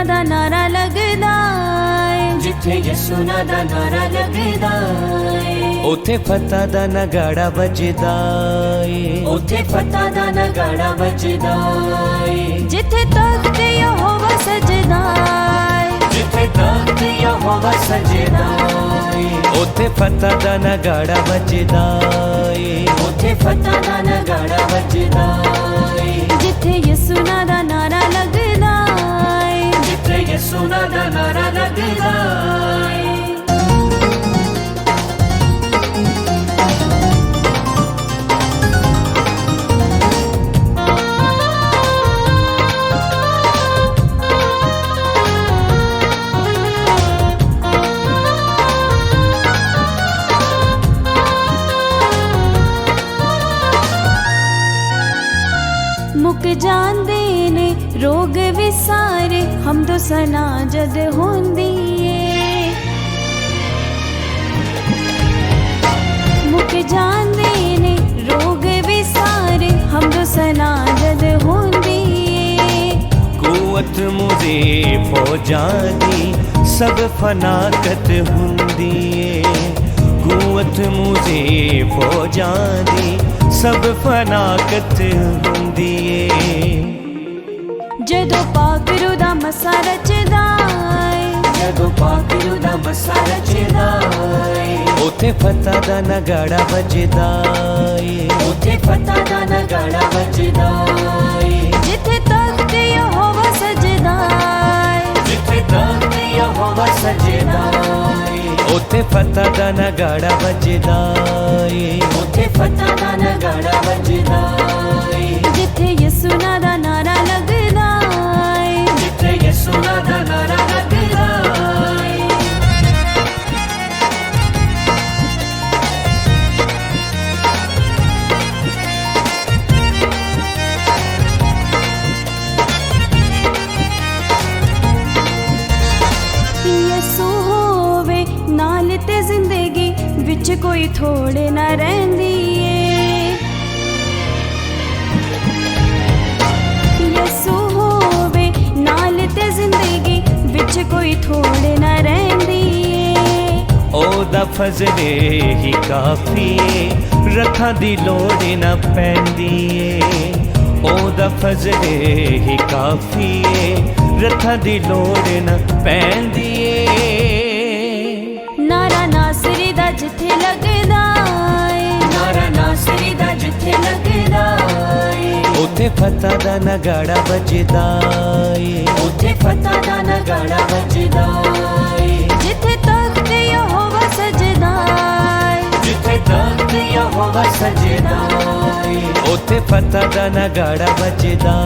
दा नारा लगदा ਏ, जिथे यसुना दा नारा लगदा ਏ, उथे फतह दा नगाड़ा वजदा ਏ, उथे फतह दा नगाड़ा वजदा ਏ, जिथे तख्त यहोवा सजदा ਏ, जिथे तख्त यहोवा सजदा ਏ, उथे फतह दा नगाड़ा वजदा ਏ, उथे फतह दा नगाड़ा वजदा ਏ, जिथे यसुना दा नारा लगदा ਏ, जिथे यसुना दा नारा लगदा ਏ। मुक जांदे ने रोग विसारे हमदो सना जद होंदी ਏ, मुक जांदे ने रोग विसारे हमदो सना जद होंदी ਏ, कुवत मुझे फौजां दी सब फनाकत हुंदी ਏ, कुवत मुझे फौजां दी सब फनाकत हुंदी ਏ, जदों पाक रूह दा मसा रचदा ਏ, जदों पाक रूह दा मसा रचदा ए, उथे फतह दा नगाड़ा वजदा ਏ, उथे फतह दा नगाड़ा वजदा ए, जिथे तख्त यहोवा सजदा ਏ, जिथे तख्त यहोवा सजदा ए, उथे फतह दा नगाड़ा वजदा ਏ, उथे फतह दा नगाड़ा वजदा ए, जिथे यसुना दा नारा लगदा ਏ, जिथे यसुना दा नारा लगदा ए। यसु होवे नाल ते जिंदगी विच कोई थोड़े ना रहिंदी ਏ, यसु होवे नाल ते जिंदगी विच कोई थोड़े ना रहिंदी ਏ, ओदा फजले ही काफी ਏ, रखां दी लोड़ ना पैंदी ਏ, ओदा फजले ही काफी ਏ, रखां दी लोड़ ना पैंदी ਏ, नारा नासरी दा जिथे लगदा ਏ, नारा नासरी दा जिथे लगदा ए, उथे फतह दा नगाड़ा वजदा ਏ, उथे फतह दा नगाड़ा वजदा ए, जिथे तख्त यहोवा सजदा ਏ, जिथे तख्त यहोवा सजदा ए, उथे फतह दा नगाड़ा वजदा